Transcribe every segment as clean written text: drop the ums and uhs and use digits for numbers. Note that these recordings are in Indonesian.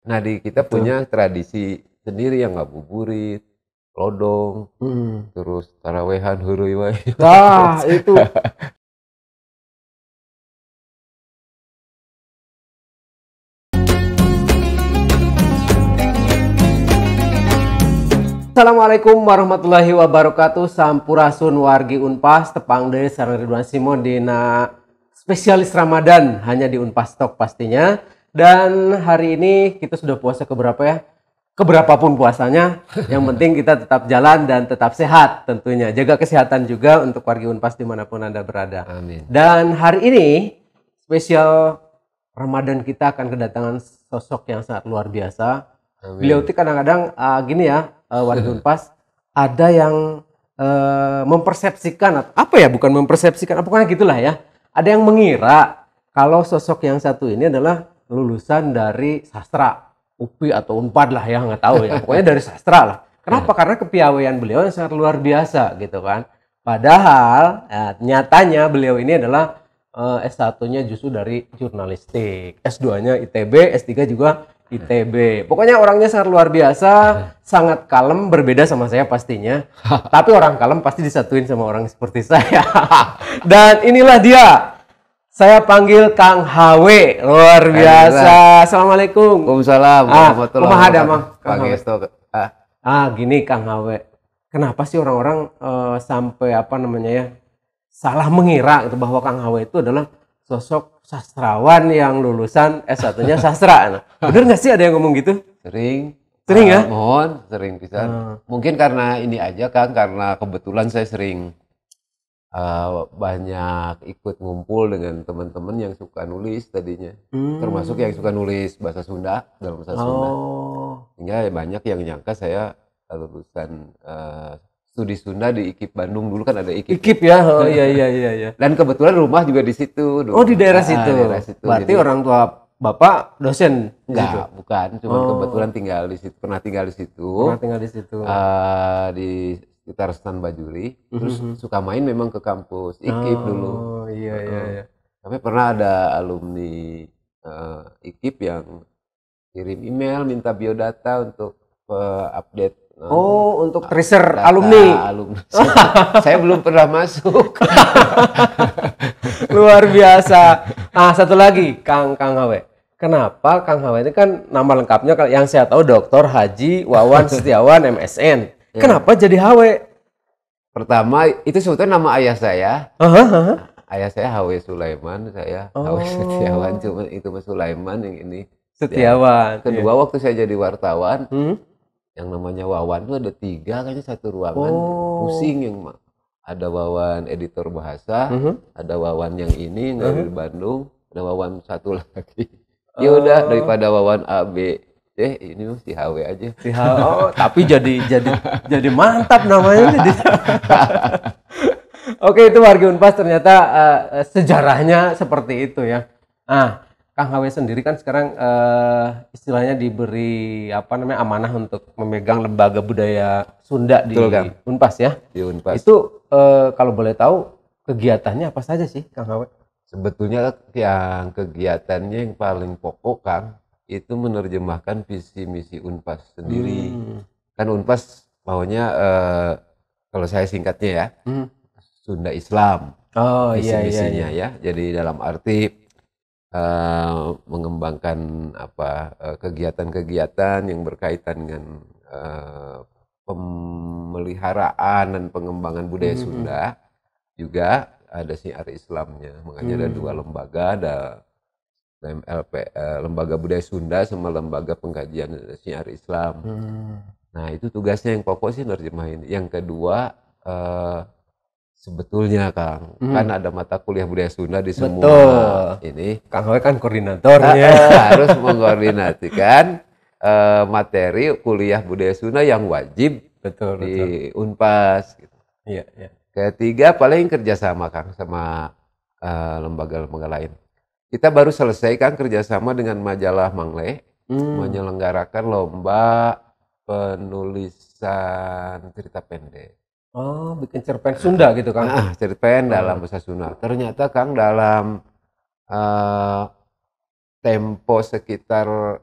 Nah di kita Betul. punya tradisi sendiri yang ngabuburit, lodong, terus tarawehan, hurui wae. Nah, itu. Assalamualaikum warahmatullahi wabarakatuh. Sampurasun wargi Unpas, tepang deui sareng Ridwan Simon dina spesialis Ramadan hanya di Unpas Talk pastinya. Dan hari ini kita sudah puasa keberapa ya? Keberapapun puasanya, yang penting kita tetap jalan dan tetap sehat tentunya. Jaga kesehatan juga untuk wargi Unpas dimanapun Anda berada. Amin. Dan hari ini spesial Ramadan kita akan kedatangan sosok yang sangat luar biasa. Amin. Beliau itu kadang-kadang gini ya, warga Unpas, ada yang mempersepsikan, apa ya, bukan mempersepsikan, pokoknya gitulah ya. Ada yang mengira kalau sosok yang satu ini adalah lulusan dari sastra, UPI atau Unpad lah ya, nggak tahu ya. Pokoknya dari sastra lah. Kenapa? Karena kepiawaian beliau yang sangat luar biasa gitu kan. Padahal nyatanya beliau ini adalah S1-nya justru dari jurnalistik, S2-nya ITB, S3 juga ITB. Pokoknya orangnya sangat luar biasa, sangat kalem, berbeda sama saya pastinya. Tapi orang kalem pasti disatuin sama orang seperti saya. Dan inilah dia. Saya panggil Kang HW, luar biasa. Assalamualaikum. Waalaikumsalam warahmatullahi kumaha da, wabarakatuh. Mang? Kang HW. Pangestu. Gini Kang HW. Kenapa sih orang-orang sampai apa namanya ya, salah mengira gitu bahwa Kang HW itu adalah sosok sastrawan yang lulusan S1-nya sastra. Nah, bener nggak sih ada yang ngomong gitu? Sering. Sering ya? Mohon, sering pisan. Mungkin karena ini aja Kang, karena kebetulan saya sering banyak ikut ngumpul dengan teman-teman yang suka nulis tadinya. Termasuk yang suka nulis bahasa Sunda, dalam bahasa Sunda. Sehingga banyak yang nyangka saya lulusan studi Sunda di IKIP Bandung. Dulu kan ada IKIP. IKIP ya? Oh iya. Dan kebetulan rumah juga di situ. Dulu. Oh di daerah situ. Daerah situ. Berarti Jadi, orang tua Bapak dosen di situ? enggak, bukan. Cuma kebetulan tinggal di situ. Pernah tinggal di situ. Pernah tinggal di situ. Di sekitar Stan Bajuri. Terus suka main memang ke kampus IKIP dulu. Oh iya. Tapi pernah ada alumni IKIP yang kirim email minta biodata untuk update. Untuk tracer Data alumni. Saya belum pernah masuk. Luar biasa. Satu lagi Kang HW. Kenapa Kang HW ini kan nama lengkapnya yang saya tahu Dr. Haji Wawan Setiawan MSN. Kenapa jadi HW? Pertama itu sebetulnya nama ayah saya. Ayah saya HW Sulaiman, saya HW Setiawan, cuma itu Mas Sulaiman yang ini Setiawan. Kedua waktu saya jadi wartawan, yang namanya Wawan itu ada 3 kayaknya satu ruangan. Pusing yang ada Wawan editor bahasa, ada Wawan yang ini dari Bandung, ada Wawan satu lagi. Ya udah daripada Wawan A B ini si HW aja. Si HW. Tapi jadi mantap namanya jadi. Oke, itu warga Unpas ternyata sejarahnya seperti itu ya. Kang HW sendiri kan sekarang istilahnya diberi amanah untuk memegang lembaga budaya Sunda di Unpas ya. Di Unpas. Itu kalau boleh tahu kegiatannya apa saja sih Kang HW? Sebetulnya yang kegiatannya yang paling pokok Kang itu menerjemahkan visi misi Unpas sendiri. Kan Unpas maunya kalau saya singkatnya ya Sunda Islam. Visi misinya ya. Jadi dalam arti mengembangkan kegiatan-kegiatan yang berkaitan dengan pemeliharaan dan pengembangan budaya Sunda. Juga ada syiar Islamnya. Makanya ada 2 lembaga, ada Lembaga Budaya Sunda sama Lembaga Pengkajian Syiar Islam. Nah itu tugasnya yang pokok sih nerjemahin. Yang kedua sebetulnya Kang, kan ada mata kuliah budaya Sunda di semua ini. Kang HW kan koordinatornya. Harus mengkoordinasikan materi kuliah budaya Sunda yang wajib di Unpas. Gitu. Iya. Ketiga paling kerjasama Kang sama lembaga-lembaga lain. Kita baru selesai kan kerjasama dengan majalah Mangle menyelenggarakan lomba penulisan cerita pendek. Bikin cerpen Sunda gitu Kang? Cerpen dalam bahasa Sunda. Ternyata Kang dalam tempo sekitar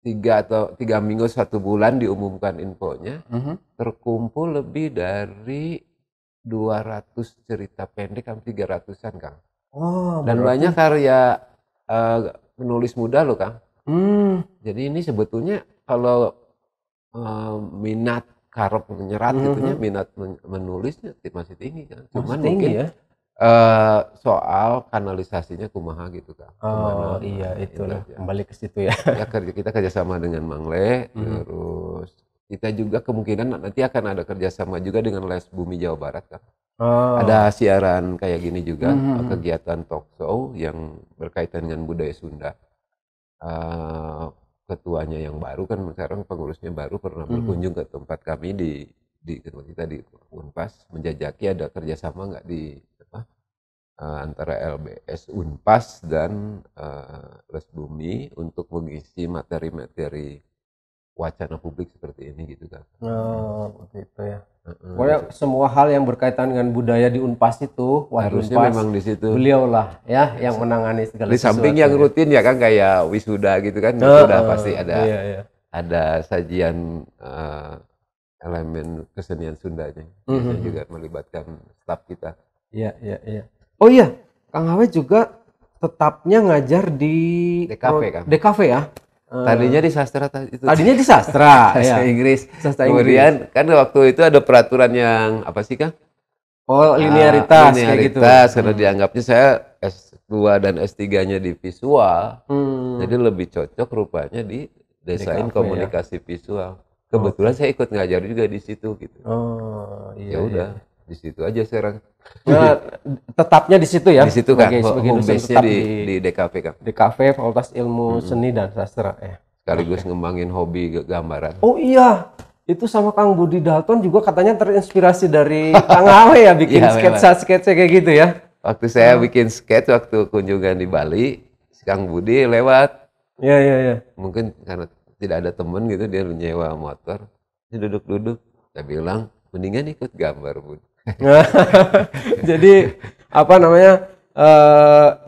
3 minggu 1 bulan diumumkan infonya, terkumpul lebih dari 200 cerita pendek, hampir 300-an, Kang. Dan banyak karya penulis muda loh, Kang. Jadi ini sebetulnya kalau minat karep menyerat gitunya, minat menulisnya masih tinggi, Kang. Cuman mungkin ya? Soal kanalisasinya kumaha gitu, Kang. Oh iya, itulah kembali ke situ ya. Ya kita kerjasama dengan Mangle, terus kita juga kemungkinan nanti akan ada kerjasama juga dengan Les Bumi Jawa Barat, Kang. Ada siaran kayak gini juga, kegiatan talk show yang berkaitan dengan budaya Sunda. Ketuanya yang baru kan sekarang pengurusnya baru pernah berkunjung ke tempat kami di kita di Unpas, menjajaki ada kerjasama nggak di antara LBS Unpas dan Les Bumi untuk mengisi materi-materi wacana publik seperti ini gitu, kan. Begitu ya. Pokoknya semua hal yang berkaitan dengan budaya di Unpas itu, harusnya Unpas, memang di situ. Beliau lah ya yang menangani segala sesuatu. Di samping yang rutin ya kan kayak wisuda gitu kan, sudah pasti ada ada sajian elemen kesenian Sundanya. Biasanya juga melibatkan staf kita. Iya. Oh iya, Kang Hawe juga tetapnya ngajar di DKV, Kang. DKV ya. Tadinya di sastra itu. Tadinya di sastra, ya. Inggris. Kemudian kan waktu itu ada peraturan yang apa sih, Kang? Oh, linearitas kayak gitu. Karena dianggapnya saya S2 dan S3-nya di visual. Jadi lebih cocok rupanya di desain DKV, komunikasi visual. Kebetulan saya ikut ngajar juga di situ gitu. Ya udah. Di situ aja sekarang. Nah, tetapnya di situ ya. Di situ kan. Home base-nya di DKV, kan. DKV Fakultas Ilmu Seni dan Sastra ya. Sekaligus ngembangin hobi gambaran. Oh iya. Itu sama Kang Budi Dalton juga katanya terinspirasi dari Kang Hawe ya bikin sketsa kayak gitu ya. Waktu saya bikin sketch waktu kunjungan di Bali, Kang Budi lewat. Iya. Mungkin karena tidak ada temen gitu, dia nyewa motor. Dia duduk-duduk. Saya bilang, mendingan ikut gambar, Bud. Jadi apa namanya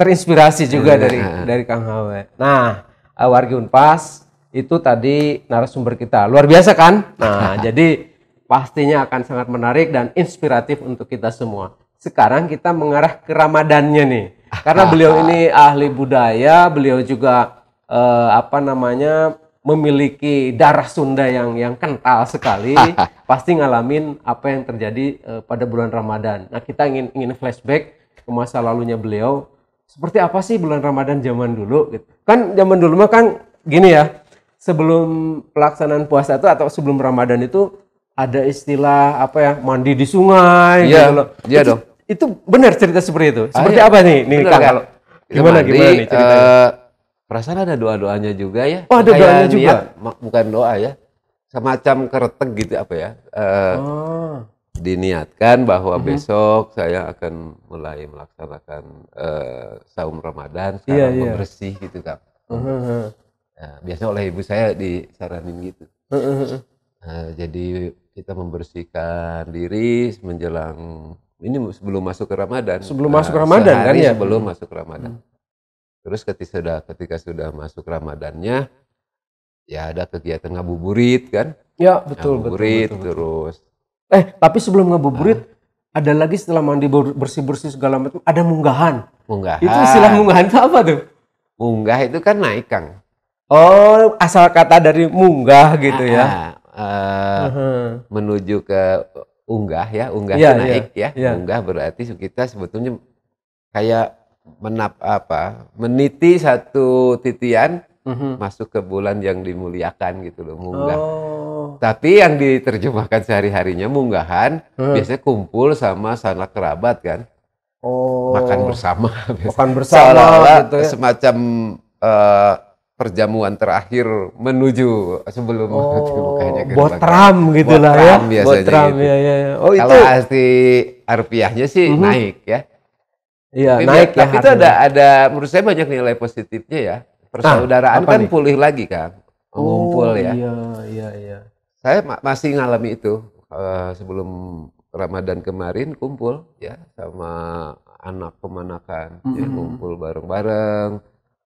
terinspirasi juga dari Kang Hawe. Nah, wargi Unpas itu tadi narasumber kita luar biasa kan. Nah, jadi pastinya akan sangat menarik dan inspiratif untuk kita semua. Sekarang kita mengarah ke Ramadannya nih, karena beliau ini ahli budaya, beliau juga memiliki darah Sunda yang kental sekali, pasti ngalamin apa yang terjadi pada bulan Ramadan. Nah, kita ingin flashback ke masa lalunya beliau. Seperti apa sih bulan Ramadan zaman dulu? Gitu. Kan zaman dulu mah kan gini ya, sebelum pelaksanaan puasa itu atau sebelum Ramadan itu ada istilah mandi di sungai. Iya, gitu loh. Iya dong. Itu benar cerita seperti itu. Seperti apa nih Kang? Kalau gimana nih ceritanya? Perasaan ada doa-doanya juga ya. Oh, ada doanya juga? Bukan doa ya. Semacam kereteg gitu diniatkan bahwa besok saya akan mulai melaksanakan saum Ramadan sekarang membersih gitu, Kak. Biasanya oleh ibu saya disaranin gitu. Jadi kita membersihkan diri menjelang ini sebelum masuk ke Ramadan. Sebelum masuk Ramadan kan ya? Sebelum masuk Ramadan. Terus ketika sudah masuk Ramadannya, ya ada kegiatan ngabuburit kan? Ya, betul. Terus. Tapi sebelum ngabuburit, ada lagi setelah mandi bersih-bersih segala macam, ada munggahan. Munggahan. Itu istilah munggahan itu apa tuh? Munggah itu kan naik, Kang. Oh, asal kata dari munggah gitu ya? Menuju ke unggah ya, unggah naik ya. Munggah berarti kita sebetulnya kayak meniti satu titian masuk ke bulan yang dimuliakan gitu loh, munggah. Tapi yang diterjemahkan sehari-harinya munggahan biasanya kumpul sama sanak kerabat kan. Makan bersama. Seolah-olah gitu ya. Semacam perjamuan terakhir menuju sebelum kayaknya botram gitu lah ya. Botram biasanya gitu. Oh, kalau arti harfiahnya sih naik ya. Iya, naik ya. Tapi itu ada menurut saya banyak nilai positifnya ya. Persaudaraan kan pulih lagi, Kang. Mengumpul ya. Iya. Saya masih ngalami itu sebelum Ramadan kemarin kumpul ya sama anak pemanakan, ya, kumpul bareng-bareng,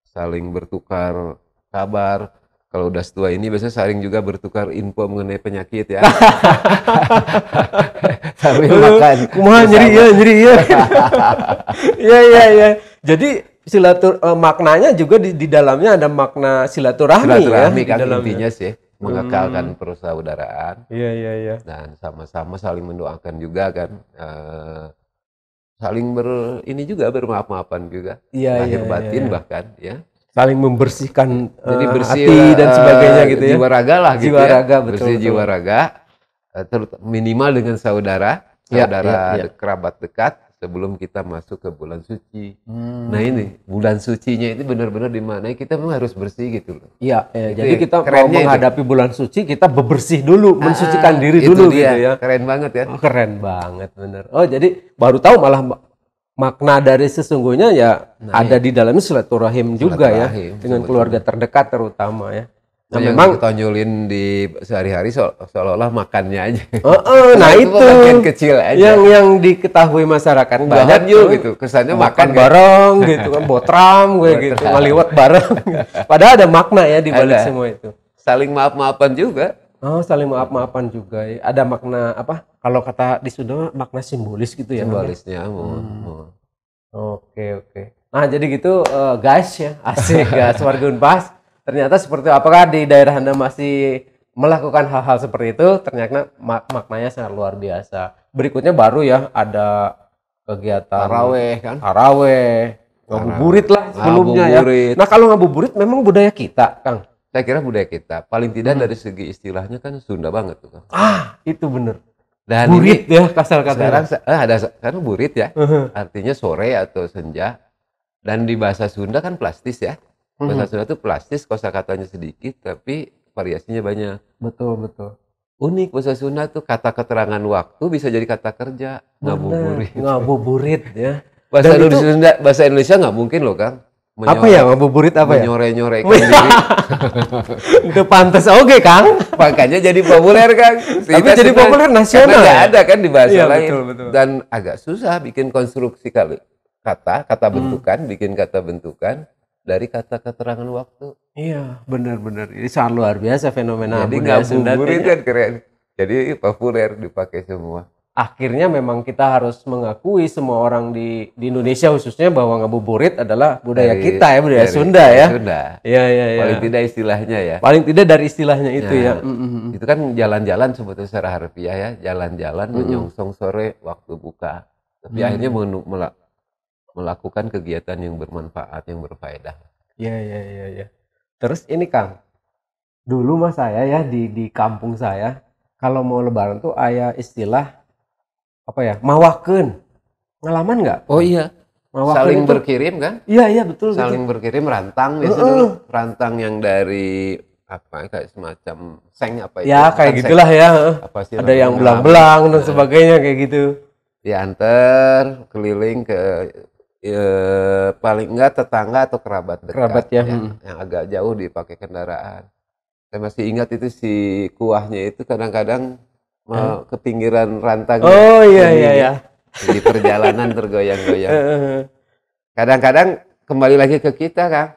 saling bertukar kabar. kalau udah setua ini biasanya saling juga bertukar info mengenai penyakit ya. Sambil makan. Kumaha nyeri ya. Iya. Jadi maknanya juga di dalamnya ada makna silaturahmi ya. Silaturahmi kan intinya sih mengekalkan persaudaraan. Iya. Dan sama-sama saling mendoakan juga kan. Saling ini juga bermaaf-maafan juga. Lahir batin bahkan ya. Saling membersihkan jadi bersih hati dan sebagainya gitu ya. Jiwa raga lah gitu jiwa ya. Raga, betul, bersih jiwa raga minimal dengan saudara kerabat dekat sebelum kita masuk ke bulan suci. Nah ini bulan sucinya itu benar-benar di mana kita memang harus bersih gitu loh. Iya, jadi kita mau menghadapi bulan suci kita bebersih dulu, mensucikan diri dulu gitu ya. Keren banget ya. Keren banget bener. Oh jadi baru tahu malah makna dari sesungguhnya ya ada di dalamnya silaturahim juga ya dengan keluarga terdekat terutama ya. Nah, memang tonjolin di sehari-hari seolah-olah makannya aja. Nah itu bagian kecil aja. Yang diketahui masyarakat banget gitu. Kesannya makan bareng gitu kan, botram gitu, ngaliwat bareng. Padahal ada makna ya di balik semua itu. Saling maaf-maafan juga. Oh, saling maaf-maafan juga. Ada makna apa? Kalau kata di Sunda makna simbolis gitu ya. Simbolisnya. Oke. Nah, jadi gitu guys ya. Asik guys, Warga Unpas. Ternyata seperti apakah di daerah Anda masih melakukan hal-hal seperti itu? Ternyata maknanya sangat luar biasa. Berikutnya baru ya ada kegiatan taraweh, ngabuburit lah sebelumnya ya. Nah, kalau ngabuburit memang budaya kita, Kang. Saya kira budaya kita paling tidak dari segi istilahnya kan Sunda banget tuh kan. Itu bener. Dan burit ini, ya kasar kata. Sekarang ada kan burit ya. Artinya sore atau senja. Dan di bahasa Sunda kan plastis ya. Bahasa Sunda itu plastis, kosakatanya sedikit tapi variasinya banyak. Betul. Unik bahasa Sunda tuh kata keterangan waktu bisa jadi kata kerja. Ngabuburit ya. Bahasa Indonesia nggak mungkin loh Kang. Ngabuburit apa ya? Menyore-nyorekan diri. Itu pantas oke Kang. Makanya jadi populer Kang. Tapi jadi populer nasional. Karena nggak ada kan di bahasa lain. Betul. Dan agak susah bikin konstruksi kata bentukan, bikin kata bentukan dari kata keterangan waktu. Iya, benar. Ini sangat luar biasa fenomena jadi budaya Sunda. Jadi kan keren. Jadi populer dipakai semua. Akhirnya memang kita harus mengakui semua orang di Indonesia khususnya bahwa ngabuburit adalah budaya kita ya, budaya Sunda ya. Iya. Paling tidak istilahnya ya. Paling tidak dari istilahnya itu ya. Itu kan jalan-jalan sebetulnya secara harfiah ya, jalan-jalan menyongsong sore waktu buka. Tapi akhirnya melakukan kegiatan yang bermanfaat, yang berfaedah. Iya. Terus ini Kang, dulu mas saya ya di kampung saya kalau mau lebaran tuh ada istilah apa ya, mawakeun. Ngalaman nggak? Oh iya. Mawakeun saling itu, berkirim kan? Iya betul. Saling berkirim rantang biasanya dulu. Rantang yang dari apa kayak semacam seng apa itu? Ya kayak gitulah ya. Apa sih? Ada yang belang-belang dan sebagainya kayak gitu. Diantar keliling ke paling enggak tetangga atau kerabat dekat. Kerabat ya. Yang agak jauh dipakai kendaraan. Saya masih ingat itu si kuahnya itu kadang-kadang ke pinggiran rantang. Oh iya. Di perjalanan tergoyang-goyang. Kadang-kadang kembali lagi ke kita Kang.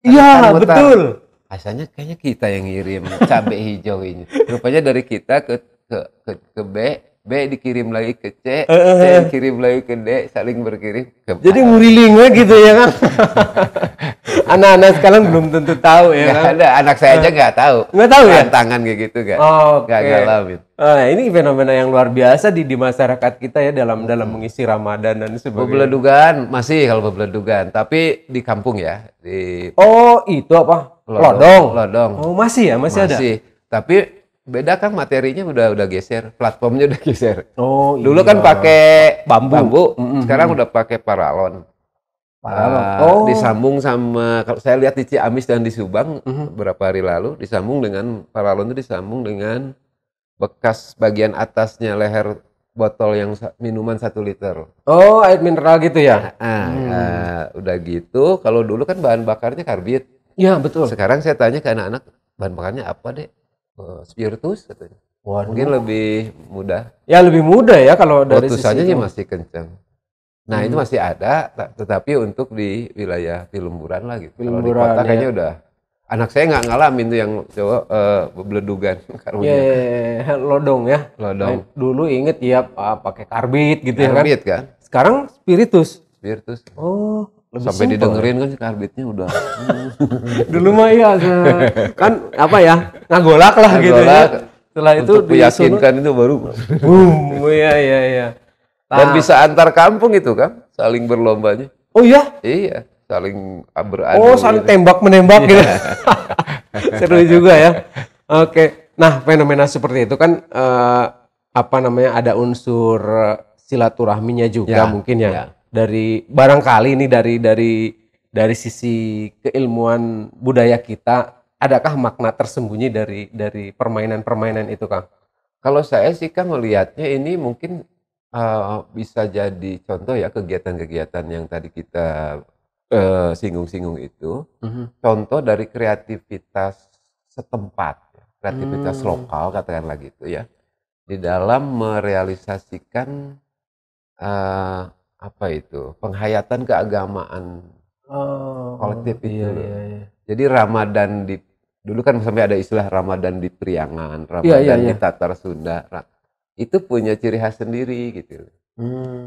Iya betul. Asalnya kayaknya kita yang ngirim cabai hijau ini. Rupanya dari kita ke B dikirim lagi ke C dikirim lagi ke D, saling berkirim. Jadi ngurilingnya gitu ya Kang. Anak-anak sekarang belum tentu tahu ya Kang. Ada, anak saya aja nggak tahu. Nggak tahu ya? Tangan kayak gitu kan. Nggak ngalamin. Ini fenomena yang luar biasa di masyarakat kita ya dalam mengisi Ramadan dan sebagainya. Bebeledugan masih kalau bebeledugan, tapi di kampung ya. Itu apa? Lodong. Oh masih ya, masih ada. Tapi beda kan materinya udah geser, platformnya udah geser. Oh dulu kan pakai bambu. Sekarang udah pakai paralon. Disambung sama, kalau saya lihat di Ciamis dan di Subang beberapa hari lalu disambung dengan paralon itu disambung dengan bekas bagian atasnya leher botol yang minuman 1 liter. Oh air mineral gitu ya? Udah gitu. Kalau dulu kan bahan bakarnya karbit. Iya betul. Sekarang saya tanya ke anak-anak bahan bakarnya apa deh? Spiritus katanya. Mungkin lebih mudah. Ya lebih mudah ya kalau dari letusannya masih kencang. Nah itu masih ada, tetapi untuk di wilayah Pelemburan lah gitu. Kalau di kota kayaknya Anak saya nggak ngalamin tuh yang cowok beledugan karbitnya. Iya, lodong ya. Lodong. Nah, dulu inget ya pakai karbit gitu ya kan. Karbit kan? Sekarang spiritus. Spiritus. Oh, lebih Sampai simpel didengerin kan si karbitnya udah. Dulu mah iya kan apa ya ngagolak lah gitu ya. Setelah itu Untuk meyakinkan itu baru. boom, iya. Dan bisa antar kampung itu kan, saling berlombanya. Oh iya? Iya, saling beradu. Oh, saling gitu. tembak menembak gitu. Seru juga ya. Oke. Nah, fenomena seperti itu kan apa namanya ada unsur silaturahminya juga Ya, mungkin ya. ya. Dari barangkali ini dari sisi keilmuan budaya kita, adakah makna tersembunyi dari permainan-permainan itu, Kang? Kalau saya sih kan melihatnya ini mungkin bisa jadi contoh ya kegiatan-kegiatan yang tadi kita singgung-singgung itu. Contoh dari kreativitas setempat, kreativitas lokal katakanlah gitu ya. Di dalam merealisasikan apa itu penghayatan keagamaan kolektif itu. Iya. Jadi Ramadan dulu kan sampai ada istilah Ramadan di Priangan, Ramadan di Tatar Sunda. Itu punya ciri khas sendiri gitu.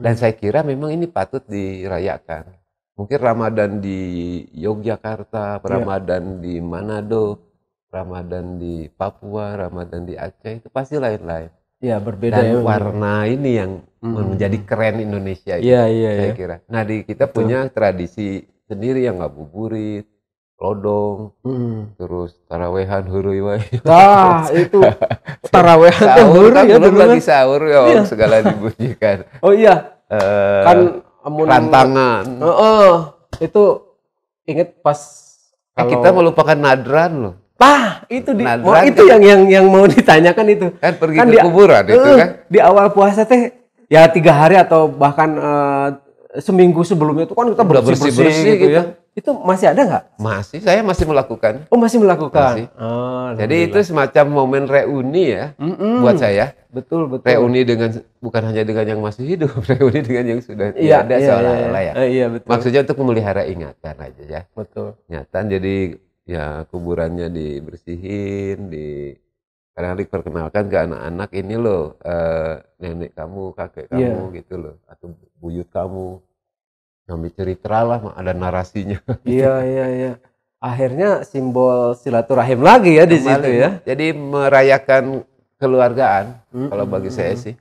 Dan saya kira memang ini patut dirayakan. Mungkin Ramadan di Yogyakarta, Ramadan di Manado, Ramadan di Papua, Ramadan di Aceh itu pasti lain-lain. Iya, berbeda Dan ya. warna ini yang menjadi keren Indonesia itu, Iya. saya kira. Nah, kita punya tradisi sendiri yang ngabuburit, lodong, terus tarawehan, hurui wae. Wah, itu tarawehan tuh Sahur kan ya belum dulu lagi sahur ya, segala dibunyikan. Oh iya. Kan Rantangan. itu inget pas Kita melupakan nadran loh. itu Nadran itu kan, yang mau ditanyakan itu. Kan pergi ke kuburan itu kan. Di awal puasa teh ya 3 hari atau bahkan seminggu sebelumnya itu kan kita bersih-bersih gitu ya. Itu masih ada nggak? Masih, saya masih melakukan. Oh, masih melakukan. Masih. Jadi itu semacam momen reuni ya buat saya. Betul. Reuni bukan hanya dengan yang masih hidup, reuni dengan yang sudah Iya, tidak ada seolah-olah ya. Iya, betul. Maksudnya untuk memelihara ingatan aja ya. Betul. Ingatan, jadi ya kuburannya dibersihin, kadang diperkenalkan ke anak-anak, ini loh nenek kamu, kakek kamu gitu loh, atau buyut kamu. Ngambil cerita lah, ada narasinya. Iya. Akhirnya simbol silaturahim lagi ya di situ ya. Jadi merayakan keluargaan, kalau bagi saya sih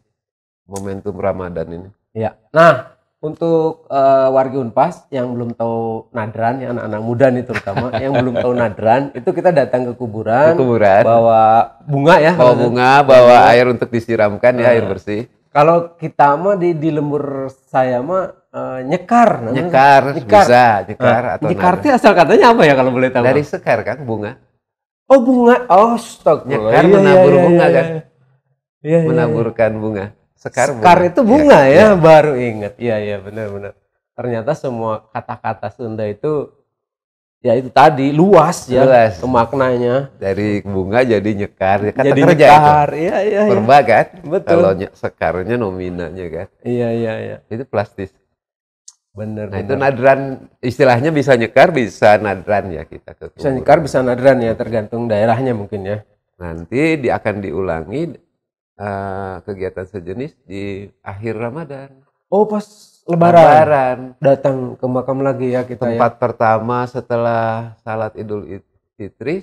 momentum Ramadan ini. Iya. Nah, untuk wargi Unpas yang belum tahu nadran, ya anak-anak muda nih terutama yang belum tahu nadran, itu kita datang ke kuburan, bawa bunga ya. Bawa air untuk disiramkan ya, air bersih. Kalau kita mah di lembur saya mah nyekar bisa atau nyekar itu asal katanya apa ya kalau boleh tahu? Dari sekar kan, bunga. Oh, bunga. Oh, stok. Nyekar menabur bunga kan. Iya. Menaburkan bunga. Sekar itu bunga ya, baru ingat. Iya, benar. Ternyata semua kata-kata Sunda itu ya itu tadi luas maknanya. Dari bunga jadi nyekar. Kata jadi kerja nyekar. Iya. Perba kan? Betul. Kalau sekarnya nominanya kan. Iya. Itu plastis. Bener. Itu nadran, istilahnya bisa nyekar, bisa nadran ya kita ke kuburan. Bisa nyekar, bisa nadran ya, tergantung daerahnya mungkin ya. Nanti akan diulangi kegiatan sejenis di akhir Ramadan. Oh, pas Lebaran. Datang ke makam lagi ya kita. Tempat pertama setelah salat Idul Fitri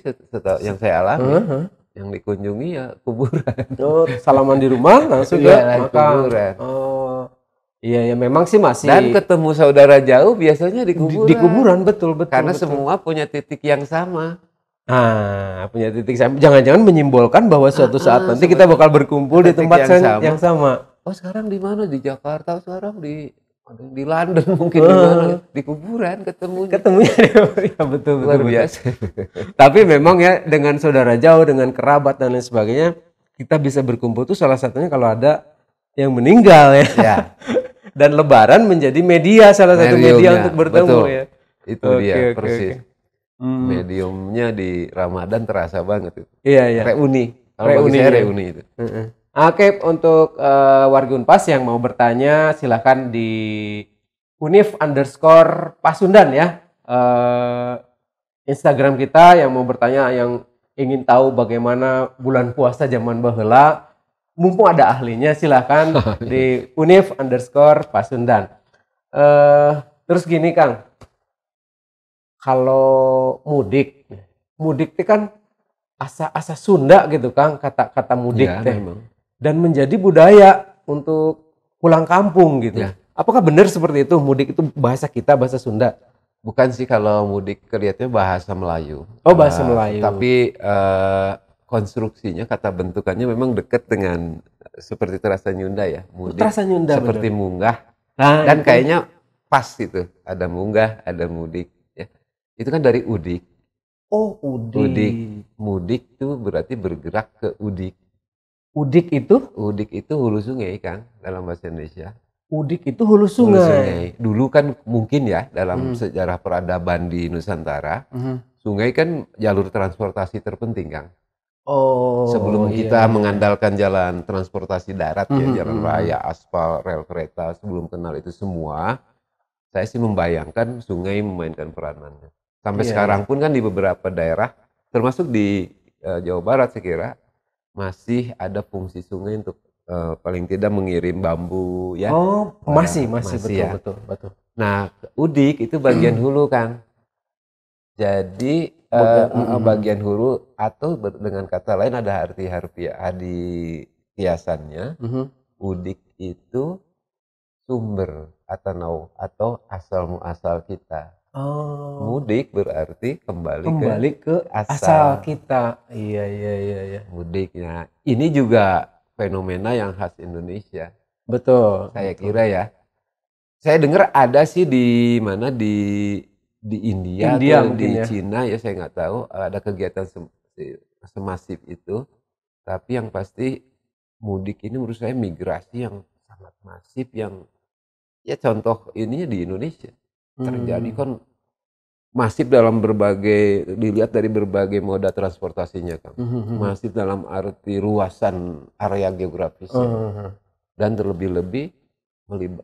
yang saya alami, yang dikunjungi ya kuburan. Oh, salaman di rumah langsung ya kuburan. Oh. Iya, memang sih masih. Dan ketemu saudara jauh biasanya di kuburan. Di kuburan, betul. Karena semua punya titik yang sama. Punya titik sama. Jangan-jangan menyimbolkan bahwa suatu saat nanti kita bakal berkumpul di tempat yang sama. Oh, sekarang di mana? Di Jakarta, sekarang di London mungkin, di mana? Di kuburan ketemunya. Ya, betul. Luar biasa. Tapi memang ya dengan saudara jauh, dengan kerabat dan lain sebagainya, kita bisa berkumpul tuh salah satunya kalau ada yang meninggal ya. Dan Lebaran menjadi salah satu media untuk bertemu. Betul. Ya. Itu dia persis. Mediumnya di Ramadan terasa banget itu. Iya. Reuni. Kalau bagi saya reuni itu. Oke, untuk warga Unpas yang mau bertanya silahkan di Unif_Pasundan ya. Instagram kita yang mau bertanya, yang ingin tahu bagaimana bulan puasa zaman baheula, mumpung ada ahlinya silahkan di @univ_pasundan. Terus gini Kang, kalau mudik itu kan asa Sunda gitu Kang, kata mudik Ya, teh. memang. Dan menjadi budaya untuk pulang kampung gitu. Ya. Apakah benar seperti itu? Mudik itu bahasa kita, bahasa Sunda? Bukan sih, kalau mudik kelihatannya bahasa Melayu. Oh, bahasa Melayu. Tapi konstruksinya, kata bentukannya memang dekat dengan seperti terasa Nyunda ya. Mudik Terasa Nyunda, seperti benar. munggah. Nah, Dan itu. kayaknya pas gitu. Ada munggah, ada mudik. Ya. Itu kan dari udik. Oh, udik. Mudik tuh berarti bergerak ke udik. Udik itu? Udik itu hulu sungai Kang dalam bahasa Indonesia. Udik itu hulu Hulu sungai. Dulu kan mungkin ya dalam sejarah peradaban di Nusantara, sungai kan jalur transportasi terpenting Kang. Oh, Sebelum iya, kita iya. mengandalkan jalan transportasi darat ya, jalan raya, aspal, rel kereta, sebelum kenal itu semua, saya sih membayangkan sungai memainkan peranannya. Sampai Iya, sekarang pun kan di beberapa daerah, termasuk di Jawa Barat saya kira, masih ada fungsi sungai untuk paling tidak mengirim bambu ya. Oh, masih betul, ya. betul. Nah, udik itu bagian hulu Kang. Jadi bagian hulu, atau dengan kata lain ada arti harfiah di kiasannya. Udik itu sumber atau asal muasal kita. Oh, Mudik berarti kembali ke asal kita. Iya. Mudiknya. Ini juga fenomena yang khas Indonesia. Betul. Saya kira ya. Saya dengar ada sih di mana di India atau di Cina ya, saya nggak tahu ada kegiatan semasif itu. Tapi yang pasti mudik ini menurut saya migrasi yang sangat masif, yang ya contoh ininya di Indonesia terjadi kan masif dalam dilihat dari berbagai moda transportasinya Kang. Masif dalam arti luasan area geografisnya. Dan terlebih-lebih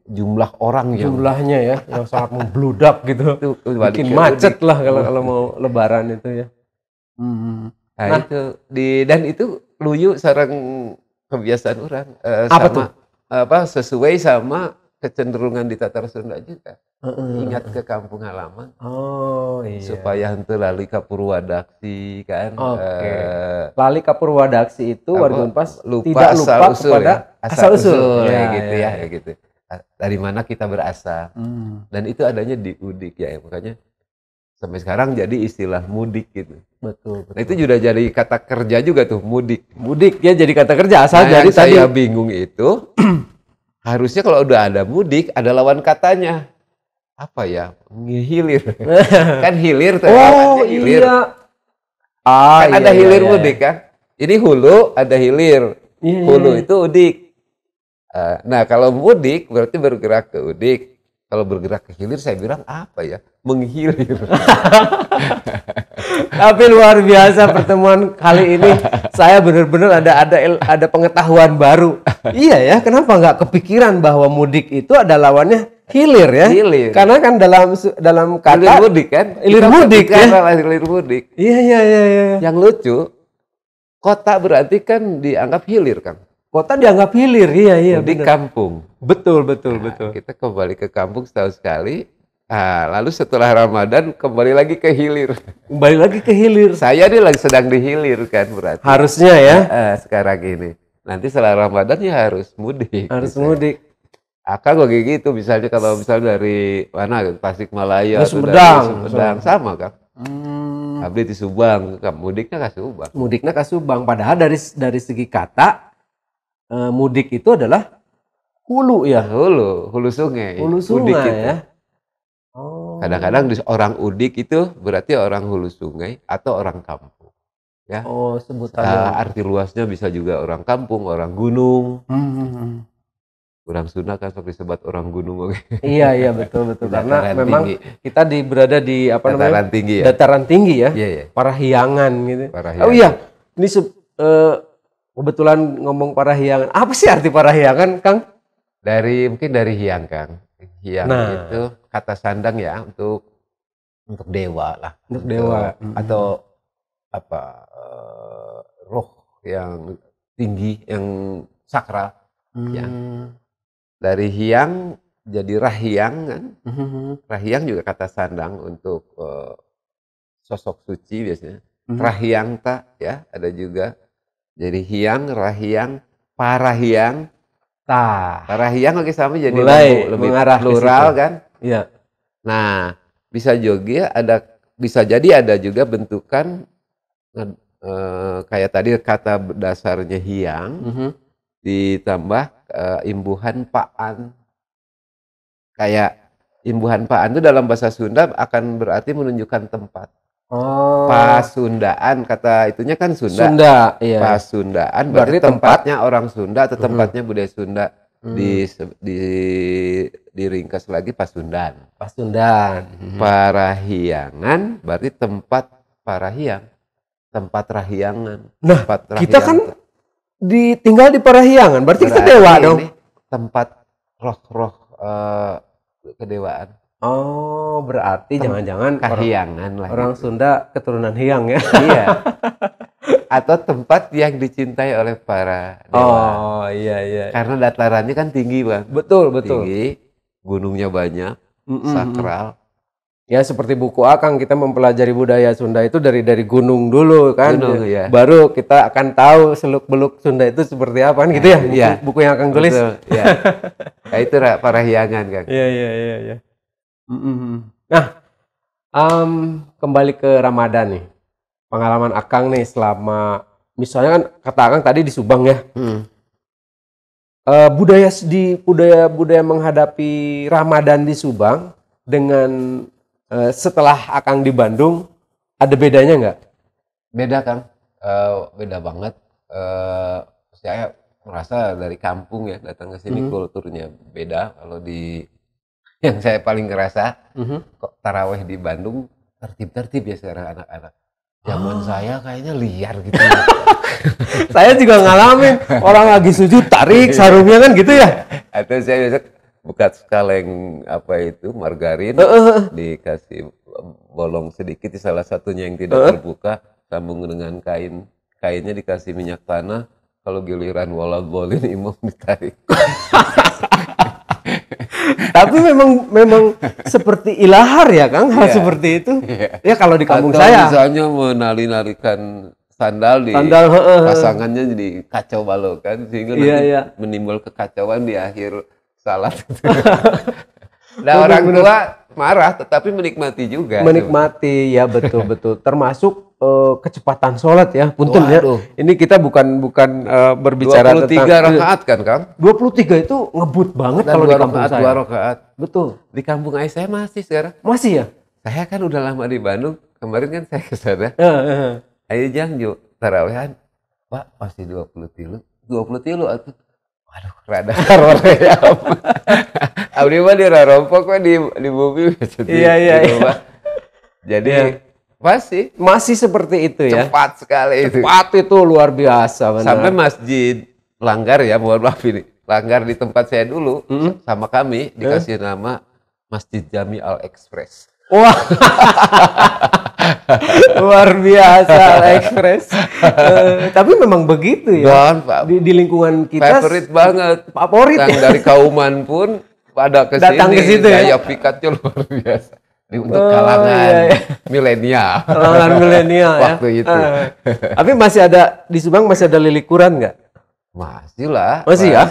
jumlah orang jumlahnya ya yang sangat membludak gitu. Bikin macet lah kalau mau lebaran itu ya. Nah, itu dan itu luyu sareng kebiasaan orang sesuai sama kecenderungan di Tatar Sunda juga. Ingat ke kampung halaman. Oh iya. Supaya henteu lali ka Purwadaksi kan. Oke. Lali ka Purwadaksi itu warga Unpas tidak lupa kepada asal usul ya gitu. Dari mana kita berasal. Dan itu adanya di udik ya, makanya sampai sekarang jadi istilah mudik gitu. Betul. Nah, itu sudah jadi kata kerja juga tuh, mudik. Mudik ya jadi kata kerja asal dari tadi. Saya bingung itu harusnya kalau udah ada mudik ada lawan katanya. Apa ya? Ngehilir. Kan hilir tuh. Oh hilir. Iya. Kan ada hilir mudik kan. Ini hulu ada hilir. Hulu itu udik. Nah kalau mudik berarti bergerak ke udik. Kalau bergerak ke hilir saya bilang apa ya? Menghilir. Tapi luar biasa pertemuan kali ini. Saya benar-benar ada pengetahuan baru. Iya ya, kenapa nggak kepikiran bahwa mudik itu ada lawannya hilir ya? Hilir. Karena kan dalam kata hilir mudik kan? Hilir mudik ya? Hilir mudik. Iya. Yang lucu, kota berarti kan dianggap hilir kan? Kota dianggap hilir, iya. Di kampung. Betul. Kita kembali ke kampung setahun sekali. Lalu setelah Ramadan kembali lagi ke hilir. Kembali lagi ke hilir. Saya nih lagi sedang dihilir kan berarti. Harusnya ya. Sekarang ini. Nanti setelah Ramadan ya harus mudik. Harus mudik. Akan kayak gitu, misalnya kalau dari mana, Tasikmalaya atau Sumedang sama kan. Abdi di Subang, mudiknya ke Subang. Mudiknya ke Subang. Padahal dari segi kata mudik itu adalah hulu ya. Hulu sungai. Hulu sungai ya. Kadang-kadang orang udik itu berarti orang hulu sungai atau orang kampung. Ya. Oh, sebutannya. Arti luasnya bisa juga orang kampung, orang gunung. Orang Sunda kan seperti disebut orang gunung. Iya betul. Karena memang tinggi. Kita berada di dataran tinggi ya. Dataran tinggi ya. Iya. Parahyangan gitu. Parahyangan. Oh iya, ini kebetulan ngomong Parahyangan. Apa sih arti Parahyangan, Kang? Mungkin dari hiang Kang. Hiang itu kata sandang ya untuk untuk dewa lah, Untuk dewa. atau apa roh yang tinggi, yang sakral. Ya. Dari hyang jadi rahyang kan. Rahyang juga kata sandang untuk sosok suci biasanya. Rahyang tak ya, ada juga. Jadi hyang, rahyang, parahyang. Parahyang lagi sama jadi lebih plural kan. Iya. Nah, bisa jadi ada juga bentukan kayak tadi kata dasarnya hyang ditambah imbuhan paan. Kayak imbuhan paan itu dalam bahasa Sunda akan berarti menunjukkan tempat. Pasundaan kata itunya kan Sunda. Iya. Pasundaan berarti tempatnya orang Sunda atau tempatnya budaya Sunda. Diringkas lagi Pasundan. Parahyangan berarti tempat parahyang, tempat rahyangan. Nah, kita kan tinggal di parahyangan, berarti kita dewa dong. Tempat roh-roh kedewaan. Oh, berarti jangan-jangan kahyangan orang Sunda keturunan hyang ya. Iya. Atau tempat yang dicintai oleh para dewa. Oh, iya. Karena datarannya kan tinggi, Bang. Betul. Tinggi, gunungnya banyak, sakral. Ya, seperti buku Akang, kita mempelajari budaya Sunda itu dari gunung dulu kan. Ya. Baru kita akan tahu seluk-beluk Sunda itu seperti apa kan gitu ya. Buku yang Akang tulis. Betul, ya. Nah, itu parahyangan, Kang. Iya. Nah, kembali ke Ramadan nih. Pengalaman Akang nih selama, misalnya kan kata Akang tadi di Subang ya. Budaya menghadapi Ramadan di Subang dengan setelah Akang di Bandung, ada bedanya nggak? Beda, Kang. Beda banget. Saya merasa dari kampung ya datang ke sini kulturnya beda. Kalau yang saya paling kerasa kok taraweh di Bandung tertib ya sekarang anak-anak. Zaman saya kayaknya liar gitu. Saya juga ngalamin orang lagi sujud tarik sarungnya kan gitu ya. Atau saya biasa buka kaleng margarin dikasih bolong sedikit di salah satunya yang tidak terbuka, sambung dengan kainnya dikasih minyak tanah, kalau giliran walad-bolin imam ditarik. Tapi memang seperti ilahar ya Kang, hal seperti itu. Ya kalau di kampung saya. Misalnya menali-nalikan sandal pasangannya jadi kacau balau kan, sehingga nanti menimbul kekacauan di akhir salat. Nah, orang tua marah tetapi menikmati juga. Menikmati ya, betul. Termasuk kecepatan sholat ya, punten ya. Ini kita bukan berbicara 23 tentang 23 rakaat kan, Kang? 23 itu ngebut banget kalau di kampung saya. 2 rakaat. Betul. Di kampung saya masih sekarang. Masih ya? Saya kan udah lama di Bandung. Kemarin kan saya ke sana. Ayo jang yuk tarawehan. Pak, masih 20 tilu atuh. Waduh, rada roream. Abdi mah di rarompok kok di bumi. Iya. Jadi masih seperti itu ya. Cepat sekali itu. Cepat itu luar biasa. Benar. Sampai masjid Langgar ya, mohon maaf ini. Langgar di tempat saya dulu sama kami dikasih nama Masjid Jami Al Express. Wah. Luar biasa Al Express. Tapi memang begitu ya. Di lingkungan kita favorit banget. Favorit. Yang dari Kauman pun pada kesini. Datang ke situ ya. Daya pikatnya luar biasa. Untuk kalangan milenial. Kalangan milenial ya. Waktu itu. Tapi di Subang masih ada lilikuran nggak? Masih lah. Masih ya?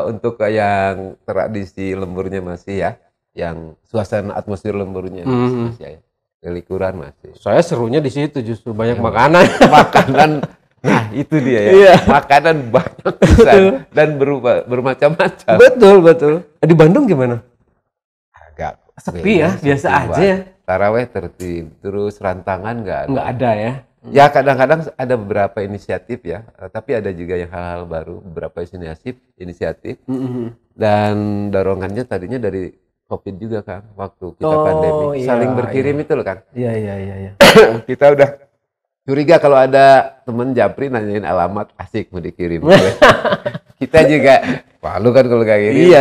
Untuk yang tradisi lemburnya masih ya. Yang suasana atmosfer lemburnya masih ya. Lilikuran masih. Saya serunya di situ justru banyak makanan. Makanan. Nah, itu dia ya. Iya. Makanan banyak pisan dan bermacam-macam. Betul. Di Bandung gimana? Agak sepi ya, biasa aja ya. Taraweh tertib, terus rantangan nggak ada ya. Ya kadang-kadang ada beberapa inisiatif ya, tapi ada juga yang hal-hal baru, beberapa inisiatif. Dan dorongannya tadinya dari COVID juga kan, waktu kita pandemi. Saling berkirim itu loh kan. Iya. Kita udah curiga kalau ada temen Japri nanyain alamat, asik mau dikirim. Kita juga malu kan kalau kayak gini. Iya.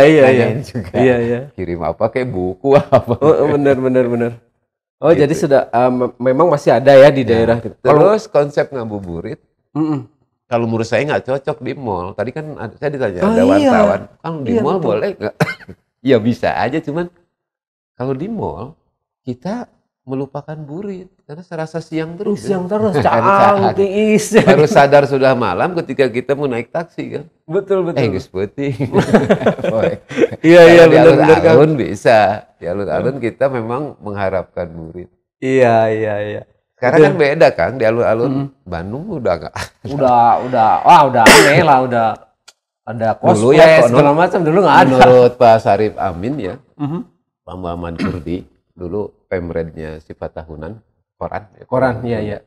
Juga. Iya. Kirim apa kayak buku apa. Bener. Oh, gitu. jadi sudah memang masih ada ya di daerah gitu. Terus konsep ngabuburit, Mm-mm. kalau menurut saya nggak cocok di mall. Tadi kan saya ditanya Oh, ada iya. wartawan, Kang di Iya, mall betul. boleh nggak? Ya bisa aja, cuman kalau di mall kita melupakan burit karena serasa siang terus. Siang terus, Karena caang, tiis. baru sadar sudah malam ketika kita mau naik taksi kan. Betul, betul. Geus peuting. Iya, iya, Kalau di benar-benar, Kang. alun-alun bisa. Di alun-alun kita memang mengharapkan burit. Iya, iya, iya. Sekarang Betul. kan beda Kang, di alun-alun Bandung udah nggak. Udah aneh lah, udah ada Dulu cosplay ya, segala macam, dulu nggak ada. menurut Pak Sarip Amin ya, Mhm. Pak Muhammad Kurdi, dulu pemrednya Sifat Tahunan, koran. Ya, Koran, iya, iya.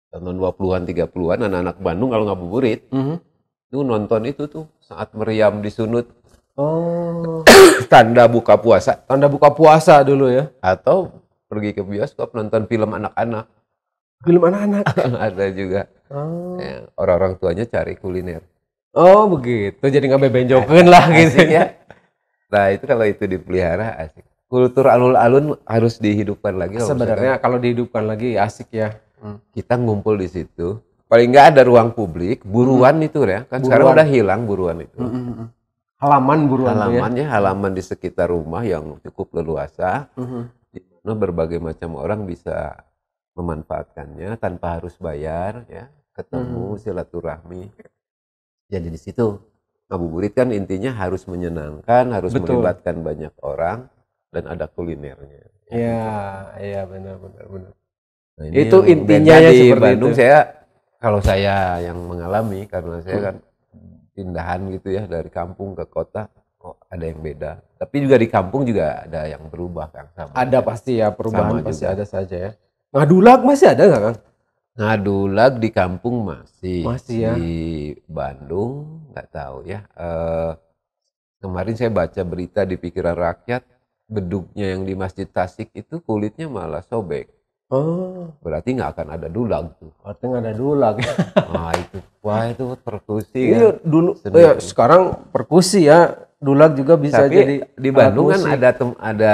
Tahun 20-an, 30-an, anak-anak Bandung kalau ngabuburit, Mhm. itu nonton itu tuh saat meriam disunut, Oh, tanda buka puasa, tanda buka puasa dulu ya. atau pergi ke bioskop nonton film anak-anak. Film anak-anak. Ada juga. Oh, Ya, orang-orang tuanya cari kuliner. oh begitu. Jadi nggak bebenjokeun lah gitu Asik ya. Nah itu kalau itu dipelihara asik. Kultur alun-alun harus dihidupkan lagi. Kalau Sebenarnya kalau dihidupkan lagi asik ya. kita ngumpul di situ, paling nggak ada ruang publik, buruan itu ya. Kan sekarang Buruan. udah hilang buruan itu. Halaman buruan tuh ya. Halamannya halaman di sekitar rumah yang cukup leluasa, di mana berbagai macam orang bisa memanfaatkannya tanpa harus bayar, ya, ketemu silaturahmi. Jadi di situ ngabuburit kan intinya harus menyenangkan, harus Betul. melibatkan banyak orang dan ada kulinernya. Iya, iya benar. Nah, Itu yang intinya beda ya di seperti Bandung itu. kalau saya yang mengalami karena saya kan pindahan gitu ya dari kampung ke kota, kok ada yang beda. Tapi juga di kampung juga ada yang berubah Kang sama. Ada pasti ya perubahan Sama pasti juga. ada saja ya. Ngadulak masih ada nggak Kang? Ngadulag di kampung masih. Masih ya. Di Bandung nggak tahu ya. Kemarin saya baca berita di Pikiran Rakyat, bedugnya yang di Masjid Tasik itu kulitnya malah sobek. Oh, Berarti nggak akan ada dulag tuh. berarti nggak ada dulak. Wah itu perkusi Iya kan. dulu. Seni. Ya, sekarang perkusi ya. Dulak juga bisa Tapi jadi di Bandung alat kan musik. ada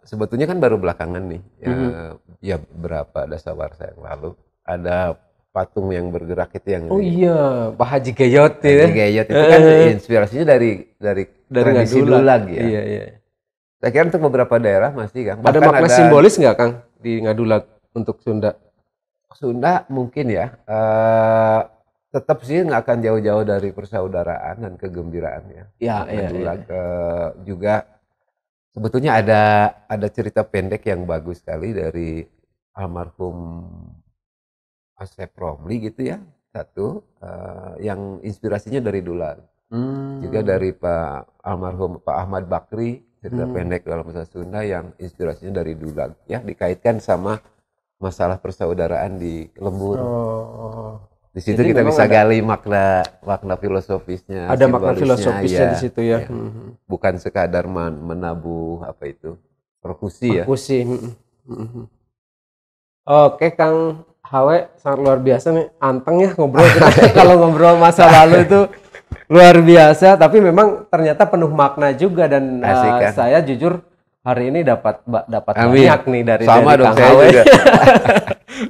sebetulnya kan baru belakangan nih ya berapa dasawarsa yang lalu ada patung yang bergerak itu yang Oh iya, Pak Haji Geyot ya. Haji Geyot itu kan inspirasinya dari tradisi Ngadulak. dulag ya. Iya, iya. Saya kira untuk beberapa daerah masih Kang. Ada Bahkan makna simbolis nggak Kang di Ngadulak untuk Sunda? Sunda mungkin ya. Tetap sih nggak akan jauh-jauh dari persaudaraan dan kegembiraan ya. Ya, iya. Dulag juga sebetulnya ada cerita pendek yang bagus sekali dari almarhum Asep Romli gitu ya. Satu yang inspirasinya dari Dulag. Juga dari almarhum Pak Ahmad Bakri, cerita pendek dalam bahasa Sunda yang inspirasinya dari Dulag ya, dikaitkan sama masalah persaudaraan di Lembur. Oh. Di situ Jadi kita memang bisa ada- gali makna filosofisnya, Ada makna simbolisnya, filosofisnya ya. di situ ya. Ya. Bukan sekadar menabuh apa itu perkusi ya. Perkusi. Oke Kang Hawe, sangat luar biasa nih, anteng ya ngobrol kita. Kalau ngobrol masa lalu itu luar biasa, tapi memang ternyata penuh makna juga dan Asik, kan? saya jujur hari ini dapat Amin. banyak nih dari Sama dong, Kang saya Hawe. juga.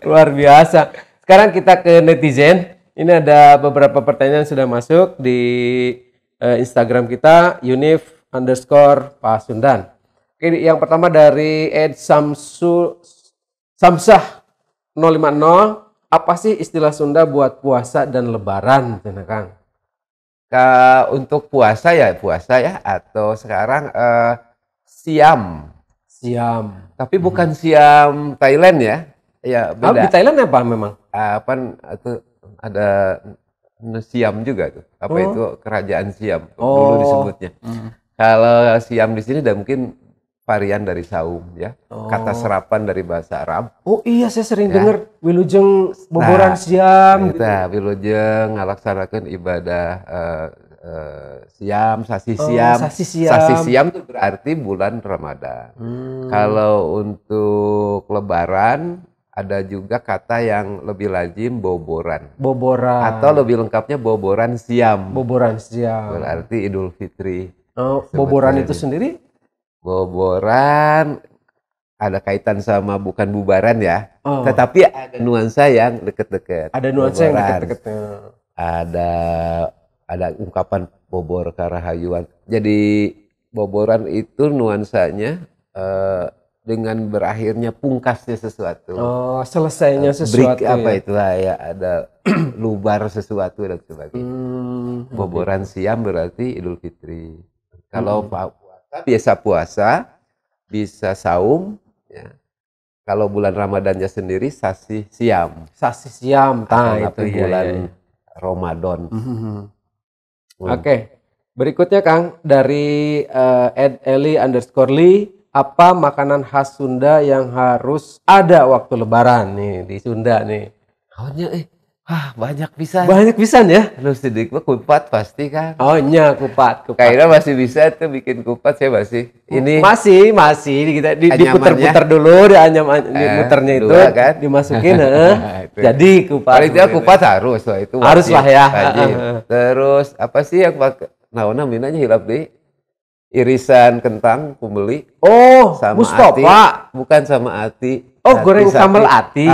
Luar biasa. Sekarang kita ke netizen. Ini ada beberapa pertanyaan yang sudah masuk di Instagram kita @unif_pasundan. Oke, yang pertama dari Ed Samsah 050, apa sih istilah Sunda buat puasa dan lebaran, Cina Kang? Untuk puasa ya atau sekarang siam. Siam. Tapi bukan siam Thailand ya. Ya Di beda. Thailand apa memang? Apa itu ada Siam juga tuh. Apa itu kerajaan Siam dulu disebutnya. Kalau Siam di sini udah mungkin varian dari saum ya. Kata serapan dari bahasa Arab. Oh iya, saya sering dengar wilujeng boboran siam. Kita wilujeng ngalaksanakeun ibadah siam, sasi siam. Sasi siam. Sasi siam itu berarti bulan Ramadan. Kalau untuk lebaran ada juga kata yang lebih lazim boboran. Boboran. Atau lebih lengkapnya boboran siam. Boboran siam. Berarti Idul Fitri. Oh, boboran itu sendiri? Boboran ada kaitan sama bukan bubaran ya, Oh. tetapi ada nuansa yang deket-deket. Ada nuansa yang Boboran. deket-deket. Ada ungkapan bobor karahayuan. Jadi boboran itu nuansanya dengan berakhirnya pungkasnya sesuatu. Oh, selesainya sesuatu. Break apa ya? itu ya ada lubar sesuatu dan sebagainya. Boboran siam berarti Idul Fitri. Kalau puasa biasa puasa, bisa saum ya. Kalau bulan Ramadannya sendiri sasi siam. Sasi siam. Nah, Atau itu bulan ya. Ramadan. Oke. Berikutnya Kang dari @eli_lee, apa makanan khas Sunda yang harus ada waktu Lebaran nih di Sunda nih? Kaunya banyak bisa. Banyak pisan ya? Lu sedikit kupat pasti kan. Oh nya kupat. Kayaknya masih bisa tuh bikin kupat saya masih. Ini masih kita diputar-putar dulu muternya itu dua kan? dimasukin Itu. jadi kupat. Paling tidak kupat harus lah itu. Harus lah ya. Wajib. Terus apa sih yang pakai minanya hilap di irisan kentang pembeli Oh, sama Mustafa. ati. Bukan sama ati. Oh, goreng Sapi. sambal ati.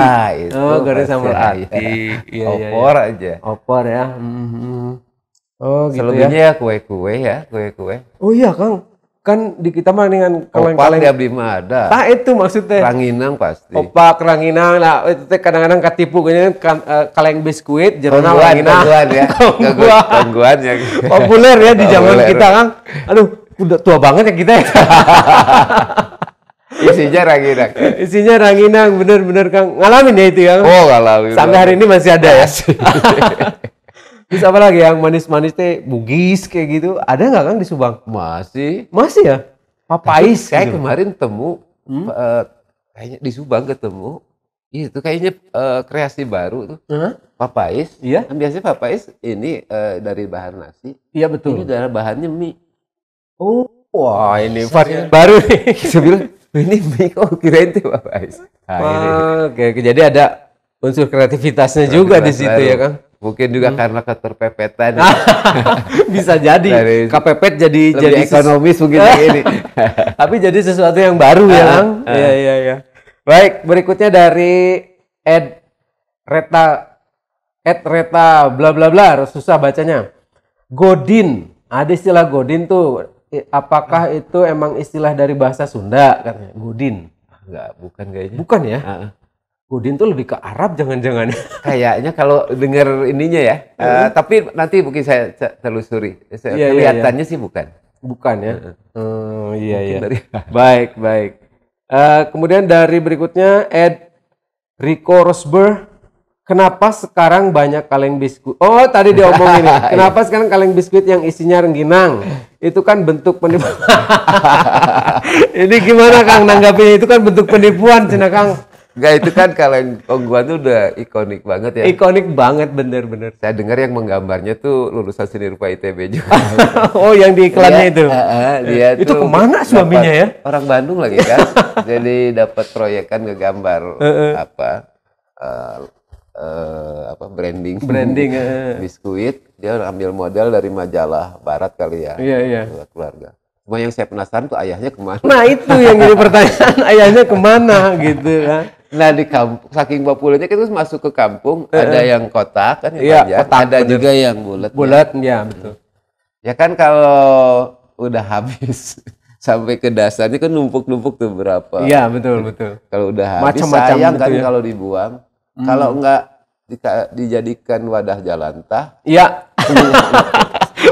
Itu. Oh, goreng sambal pasti. ati. Iya, Opor aja. Opor ya. Oh, gitu Selebihnya ya. ya kue-kue. Oh iya, Kang. Kan di kita mah dengan Opak kaleng-kaleng. di abdi mah ada. Nah, itu maksudnya. Ranginang pasti. Opak, ranginang, nah itu teh kadang-kadang katipu kan kaleng biskuit, jerona Gangguan ranginang. ya. Gangguan ya. Populer ya di zaman Populer. kita, Kang. Aduh, udah tua banget ya kita ya. Isinya ranginang. Isinya ranginang, bener-bener Kang. Ngalamin ya itu ya. Oh, ngalamin. Sampai hari ini masih ada ya. Terus apa lagi yang manis-manis teh bugis kayak gitu? Ada nggak Kang di Subang? Masih. Masih ya? Papais Kayak gitu. kemarin temu kayaknya di Subang ketemu. Itu kayaknya kreasi baru tuh. Papais. Iya. Kan biasanya papais ini dari bahan nasi. Iya Ini betul. dari bahannya mie. Oh, wah ini varian baru nih. Saya bilang, ini mie kok kirain tuh papais. Nah, ini. Oke, jadi ada unsur kreativitasnya juga di situ Baru. ya Kang. Mungkin juga karena keterpepetan. Bisa jadi Dari- kepepet jadi Lebih ekonomis mungkin kayak ini. tapi jadi sesuatu yang baru ya Kang. Iya. Baik, berikutnya dari Reta bla bla bla, susah bacanya. Godin. Ada istilah Godin tuh. Apakah itu emang istilah dari bahasa Sunda katanya? Godin. Enggak, bukan kayaknya. Bukan ya? Heeh. Godin tuh lebih ke Arab jangan-jangan. Kayaknya kalau dengar ininya ya, tapi nanti mungkin saya telusuri. Iya, Kelihatannya sih bukan. Bukan ya? Iya. Mungkin dari- Baik. Kemudian dari berikutnya Rico Rosberg, kenapa sekarang banyak kaleng biskuit? Oh tadi diomongin nih. Kenapa sekarang kaleng biskuit yang isinya rengginang? Itu kan bentuk penipuan. Ini gimana Kang nanggapinnya? Itu kan bentuk penipuan, cina Kang. Enggak, itu kan kaleng Kongguan tuh udah ikonik banget ya. Ikonik banget bener. Saya dengar yang menggambarnya tuh lulusan seni rupa ITB juga. Oh yang di iklannya itu. Dia Itu tuh kemana suaminya ya? Orang Bandung lagi kan. Jadi dapat proyekan ngegambar branding biskuit. Dia ambil model dari majalah barat kali ya. Iya. Buat keluarga. Cuma yang saya penasaran tuh ayahnya kemana? Nah itu yang jadi pertanyaan, ayahnya kemana gitu kan. Nah di kampung, saking populernya kita masuk ke kampung, ada yang kotak kan, yang Iya, panjang, kotak, ada bener. juga yang bulat. Bulat ya betul. Ya kan kalau udah habis sampai ke dasarnya kan numpuk-numpuk tuh berapa. Iya betul. Kalau udah habis Macam-macam sayang gitu kan ya. kalau dibuang. Kalau enggak dijadikan wadah jalantah, Iya.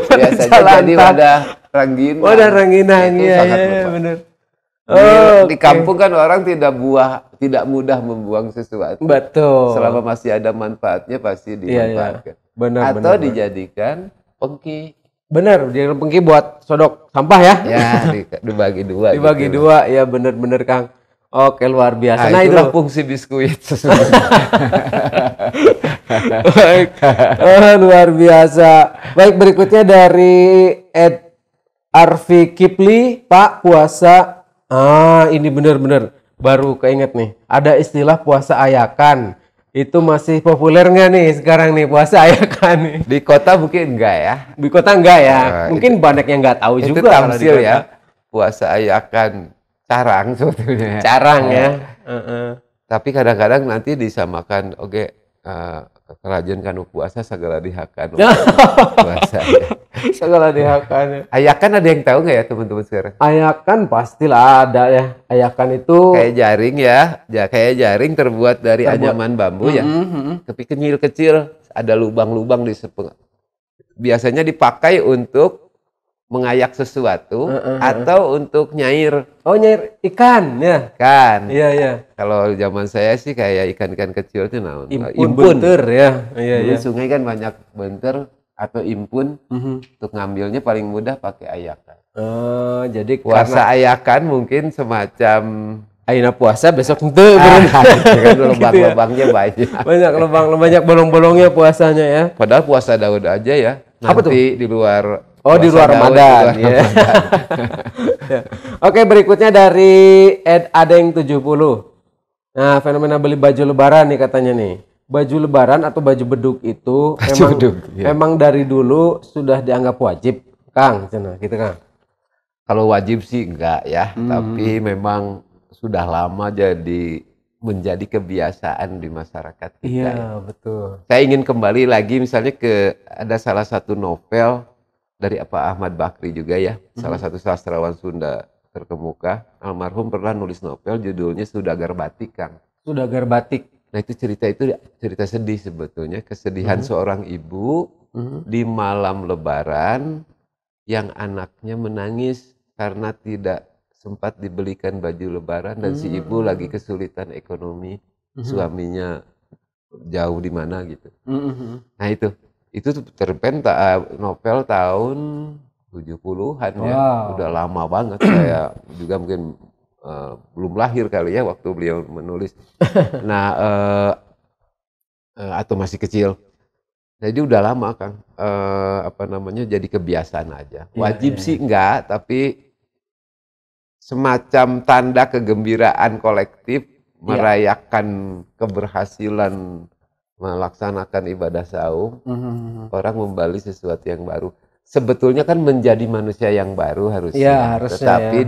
biasanya Jalantah. jadi wadah rangginang. Wadah rangginang, Itu iya sangat bermanfaat. benar. Di kampung kan orang tidak mudah membuang sesuatu. Betul. Selama masih ada manfaatnya pasti dimanfaatkan. Benar. Atau dijadikan pengki. Benar, dia pengki buat sodok sampah ya. Ya, dibagi dua. Dibagi gitu. dua, ya benar Kang. Oke, luar biasa. Nah, itulah itu. fungsi biskuit sesungguhnya. Baik. Luar biasa. Baik, berikutnya dari Ed Arfi Kipli, Pak puasa. Ini benar-benar baru keinget nih. Ada istilah puasa ayakan. Itu masih populer nggak nih sekarang nih puasa ayakan nih? Di kota mungkin enggak ya. Di kota enggak ya? Nah, Mungkin banyak yang nggak tahu Itu juga. kalau di tamsil kota. ya. Puasa ayakan carang sebetulnya. Carang ya. Tapi kadang-kadang nanti disamakan, kerajaan kanu puasa segala dihakan. Puasa. Segala dihakan. Ayakan ada yang tahu nggak ya teman-teman sekarang? Ayakan pastilah ada ya. Ayakan itu Kayak jaring ya, kayak jaring terbuat dari anyaman bambu ya. Tapi kecil-kecil, ada lubang-lubang di biasanya dipakai untuk mengayak sesuatu atau untuk nyair. Oh, nyair ikan ya. Kan. Iya, iya. Kalau zaman saya sih kayak ikan-ikan kecil itu Impun bentur ya. Iya, Dulu iya. sungai kan banyak bentur atau impun. Untuk ngambilnya paling mudah pakai ayakan. Jadi Puasa ayakan mungkin semacam ayeuna puasa besok henteu kan lubang-lubangnya banyak. Banyak banyak bolong-bolongnya puasanya ya. Padahal puasa Daud aja ya. Apa tuh? Nanti di luar di luar Ramadan. Ya. Oke, berikutnya dari Ed Adeng 70. Nah, fenomena beli baju lebaran nih katanya nih. Baju lebaran atau baju beduk itu memang dari dulu sudah dianggap wajib, Kang. Gitu, Kang. Kalau wajib sih enggak ya, tapi memang sudah lama menjadi kebiasaan di masyarakat kita. Iya, betul. Saya ingin kembali lagi misalnya ada salah satu novel dari Ahmad Bakri juga ya, salah satu sastrawan Sunda terkemuka, almarhum pernah nulis novel judulnya Sudagar Batik, Kang. Sudagar Batik. Nah itu cerita sedih sebetulnya, kesedihan seorang ibu di malam Lebaran yang anaknya menangis karena tidak sempat dibelikan baju Lebaran dan si ibu lagi kesulitan ekonomi, suaminya jauh di mana gitu. Nah itu terpen novel tahun 70-an ya, udah lama banget. Saya juga mungkin belum lahir kali ya waktu beliau menulis. Nah atau masih kecil. Jadi udah lama, Kang. Jadi kebiasaan aja. Wajib sih enggak, tapi semacam tanda kegembiraan kolektif merayakan keberhasilan melaksanakan ibadah saum, orang membeli sesuatu yang baru. Sebetulnya kan menjadi manusia yang baru harusnya, tetapi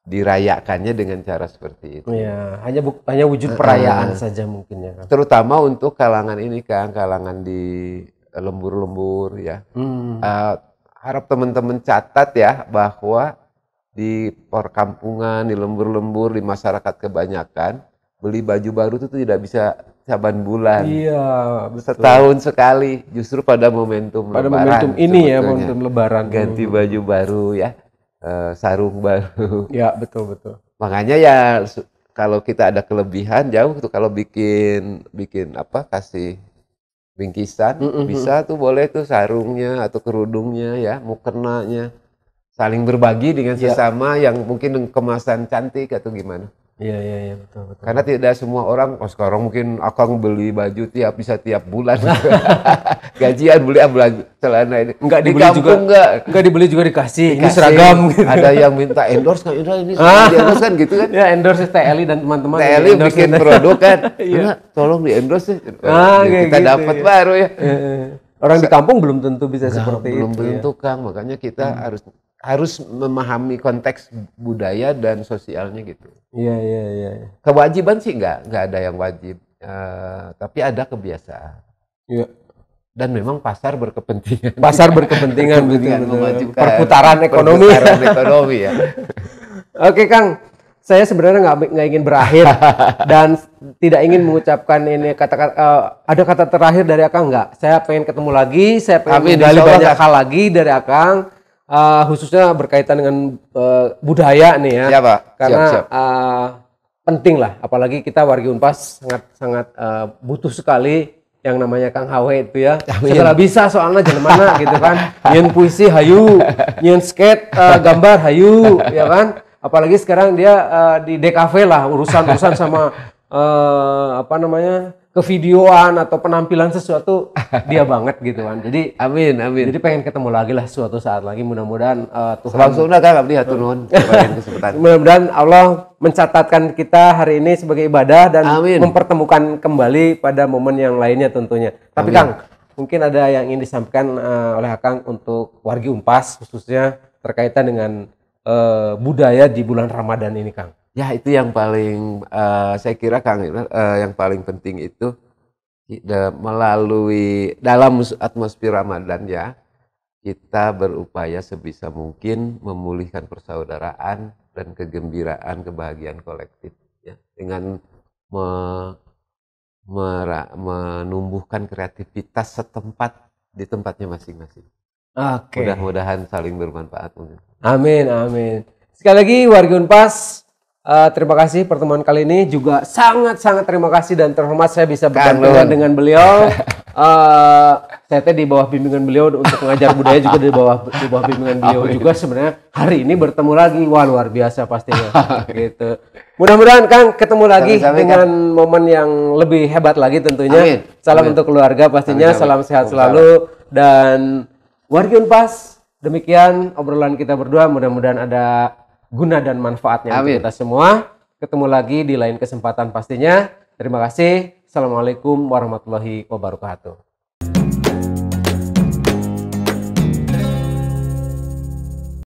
dirayakannya dengan cara seperti itu. Iya, hanya wujud perayaan saja mungkin ya, Kang. Terutama untuk kalangan ini, Kang, kalangan di lembur-lembur ya. Harap teman-teman catat ya bahwa di perkampungan, di lembur-lembur, di masyarakat kebanyakan beli baju baru itu tidak bisa saban bulan. Iya, betul. Setahun sekali, justru pada momentum Lebaran. Momentum ini ya, momentum Lebaran. Ganti baju baru ya, sarung baru. Ya, betul. Makanya ya kalau kita ada kelebihan jauh tuh kalau bikin kasih bingkisan, bisa tuh boleh tuh sarungnya atau kerudungnya ya, mukenanya. Saling berbagi dengan sesama yang mungkin kemasan cantik atau gimana. Iya, betul. Karena tidak semua orang, sekarang mungkin akang beli baju bisa tiap bulan. Gajian beli celana ini. Enggak di dibeli kampung juga. Enggak dibeli juga dikasih. Ini seragam gitu. Ada yang minta endorse kan, ini endorse kan gitu kan. Ya, endorse TLI dan teman-teman. TLI bikin produk kan. Tolong di endorse. Kita dapat baru ya. Orang di kampung belum tentu bisa seperti itu. Belum tentu, Kang. Makanya kita harus memahami konteks budaya dan sosialnya gitu. Iya. Kewajiban sih enggak ada yang wajib. Tapi ada kebiasaan. Iya. Dan memang pasar berkepentingan. Betul. Perputaran ekonomi ya. Oke, Kang. Saya sebenarnya nggak ingin berakhir dan tidak ingin mengucapkan ini ada kata terakhir dari Akang nggak? Saya pengen ketemu lagi, saya pengen menggali banyak hal lagi dari Akang, khususnya berkaitan dengan budaya nih ya. Ya, Pak. Karena siap. penting lah, apalagi kita wargi Unpas sangat butuh sekali yang namanya Kang Hawe itu ya. Segala bisa soalnya jalan mana gitu kan. Nyen puisi hayu, nyen skate gambar hayu, ya kan. Apalagi sekarang dia di DKV lah urusan sama kevideoan atau penampilan sesuatu dia banget gitu kan. Jadi amin. Jadi pengen ketemu lagi lah suatu saat lagi, mudah-mudahan Tuhan langsung dah Kang abdi hatur nuhun kesempatan. Mudah-mudahan Allah mencatatkan kita hari ini sebagai ibadah dan mempertemukan kembali pada momen yang lainnya tentunya. Tapi Kang, mungkin ada yang ingin disampaikan oleh Akang untuk wargi Unpas khususnya terkaitan dengan budaya di bulan Ramadan ini, Kang? Ya, itu yang paling saya kira Kang, yang paling penting itu melalui dalam atmosfer Ramadan ya, kita berupaya sebisa mungkin memulihkan persaudaraan dan kegembiraan, kebahagiaan kolektif ya, dengan menumbuhkan kreativitas setempat di tempatnya masing-masing. Oke. Mudah-mudahan saling bermanfaat. Amin, amin. Sekali lagi warga Unpas, terima kasih pertemuan kali ini, juga sangat-sangat terima kasih dan terhormat saya bisa berdampingan dengan beliau. Saya di bawah bimbingan beliau untuk mengajar budaya, juga di bawah bimbingan beliau juga. Sebenarnya hari ini bertemu lagi, wah luar biasa pastinya. Gitu. Mudah-mudahan Kang ketemu lagi dengan momen yang lebih hebat lagi tentunya. Salam untuk keluarga pastinya, salam sehat selalu, dan warga Unpas, demikian obrolan kita berdua, mudah-mudahan ada guna dan manfaatnya untuk kita semua. Ketemu lagi di lain kesempatan pastinya. Terima kasih. Assalamualaikum warahmatullahi wabarakatuh.